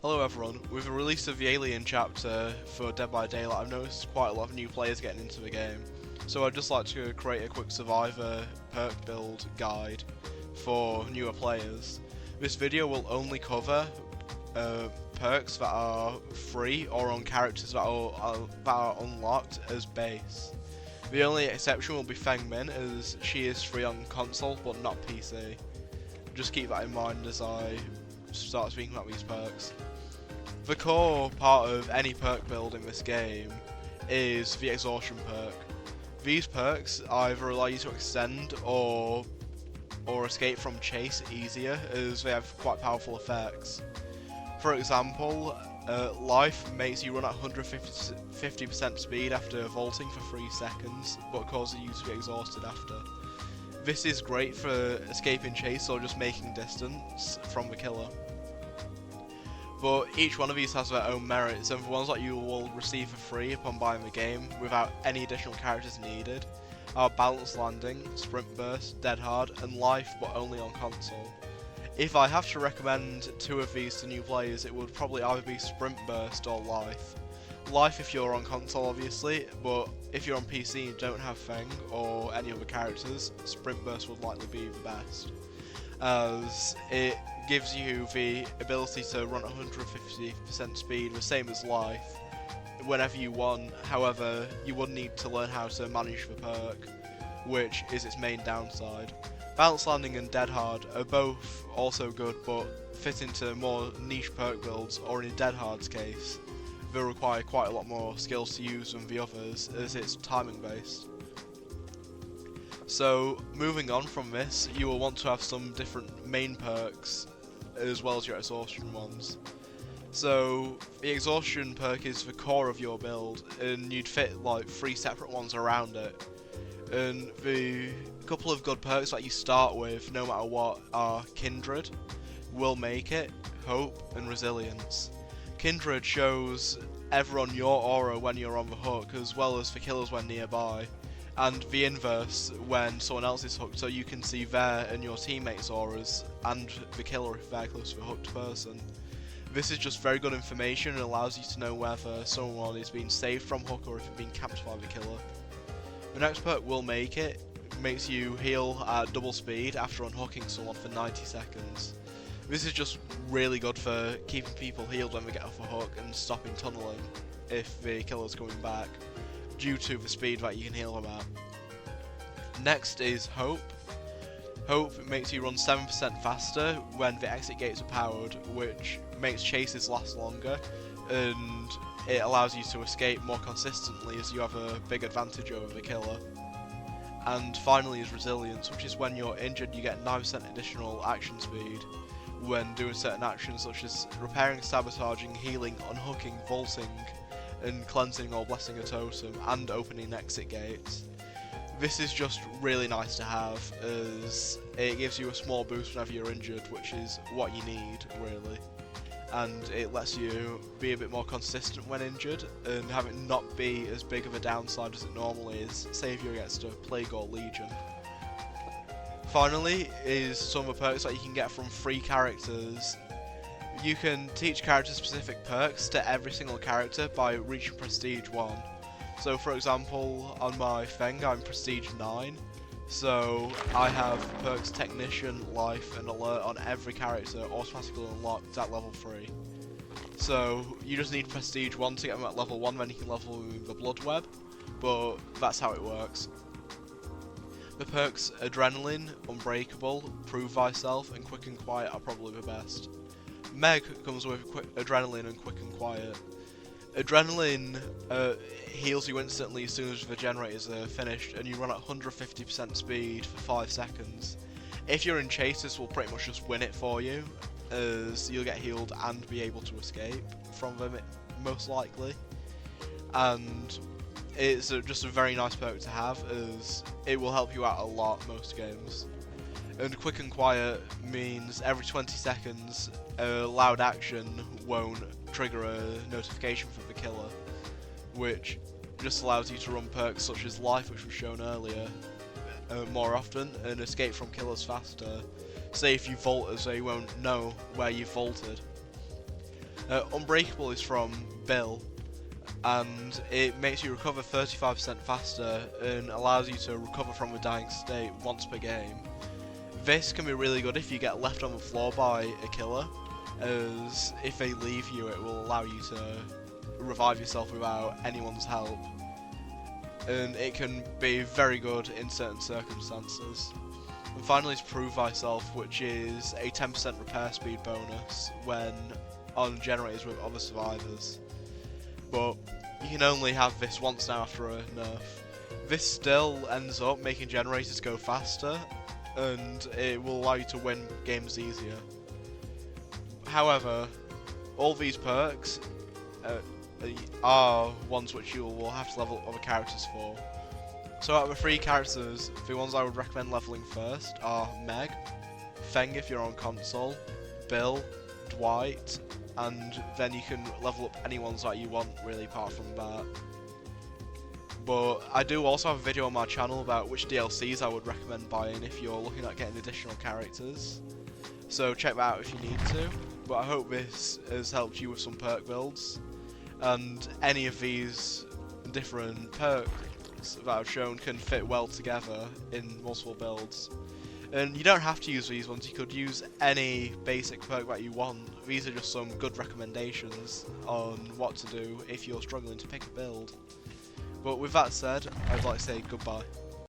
Hello everyone, with the release of the Alien chapter for Dead by Daylight, I've noticed quite a lot of new players getting into the game. So I'd just like to create a quick Survivor perk build guide for newer players. This video will only cover perks that are free or on characters that are unlocked as base. The only exception will be Feng Min, as she is free on console but not PC. Just keep that in mind as I start speaking about these perks. The core part of any perk build in this game is the exhaustion perk. These perks either allow you to extend or escape from chase easier, as they have quite powerful effects. For example, life makes you run at 150% speed after vaulting for 3 seconds, but causes you to be exhausted after. This is great for escaping chase or just making distance from the killer. But each one of these has their own merits, and the ones that you will receive for free upon buying the game without any additional characters needed are Balance Landing, Sprint Burst, Dead Hard, and Life, but only on console. If I have to recommend 2 of these to new players, it would probably either be Sprint Burst or Life. Life if you're on console obviously, but if you're on PC and don't have Feng or any other characters, Sprint Burst would likely be the best, as it gives you the ability to run at 150% speed, the same as Life, whenever you want. However, you would need to learn how to manage the perk, which is its main downside. Balance Landing and Dead Hard are both also good, but fit into more niche perk builds, or in Dead Hard's case, they require quite a lot more skills to use than the others, as it's timing based. So, moving on from this, you will want to have some different main perks as well as your exhaustion ones. So, the exhaustion perk is the core of your build, and you'd fit like 3 separate ones around it. And the couple of good perks that you start with, no matter what, are Kindred, Will Make It, Hope, and Resilience. Kindred shows everyone your aura when you're on the hook, as well as the killers when nearby, and the inverse when someone else is hooked, so you can see their and your teammates' auras, and the killer if they're close to a hooked person. This is just very good information and allows you to know whether someone is being saved from hook or if it's being capped by the killer. The next perk, Will Make It, makes you heal at double speed after unhooking someone for 90 seconds. This is just really good for keeping people healed when they get off a hook and stopping tunneling if the killer's coming back, due to the speed that you can heal them at. Next is Hope. Hope makes you run 7% faster when the exit gates are powered, which makes chases last longer, and it allows you to escape more consistently as you have a big advantage over the killer. And finally is Resilience, which is when you're injured you get 9% additional action speed when doing certain actions such as repairing, sabotaging, healing, unhooking, vaulting, and cleansing or blessing a totem, and opening exit gates. This is just really nice to have, as it gives you a small boost whenever you're injured, which is what you need really, and it lets you be a bit more consistent when injured and have it not be as big of a downside as it normally is, say if you're against a Plague or Legion. Finally is some of the perks that you can get from free characters. You can teach character-specific perks to every single character by reaching Prestige 1. So for example, on my Feng I'm Prestige 9, so I have perks Technician, Life, and Alert on every character automatically unlocked at level 3. So you just need Prestige 1 to get them at level 1, then you can level the Blood Web, but that's how it works. The perks Adrenaline, Unbreakable, Prove Thyself, and Quick and Quiet are probably the best. Meg comes with Adrenaline and Quick and Quiet. Adrenaline heals you instantly as soon as the generators are finished, and you run at 150% speed for 5 seconds. If you're in chase, this will pretty much just win it for you, as you'll get healed and be able to escape from them most likely. And it's just a very nice perk to have, as it will help you out a lot most games. And Quick and Quiet means every 20 seconds a loud action won't trigger a notification from the killer, which just allows you to run perks such as Life, which was shown earlier, more often, and escape from killers faster. Say if you vault, so you won't know where you vaulted. Unbreakable is from Bill, and it makes you recover 35% faster and allows you to recover from a dying state once per game. This can be really good if you get left on the floor by a killer, as if they leave you it will allow you to revive yourself without anyone's help, and it can be very good in certain circumstances. And finally is Prove Thyself, which is a 10% repair speed bonus when on generators with other survivors. But you can only have this once now after a nerf. This still ends up making generators go faster, and it will allow you to win games easier. However, all these perks are ones which you will have to level other characters for. So out of the 3 characters, the ones I would recommend leveling first are Meg, Feng if you're on console, Bill, Dwight, and then you can level up any ones that you want really apart from that. But I do also have a video on my channel about which DLCs I would recommend buying if you're looking at getting additional characters. So check that out if you need to. But I hope this has helped you with some perk builds. And any of these different perks that I've shown can fit well together in multiple builds. And you don't have to use these ones, you could use any basic perk that you want. These are just some good recommendations on what to do if you're struggling to pick a build. But with that said, I'd like to say goodbye.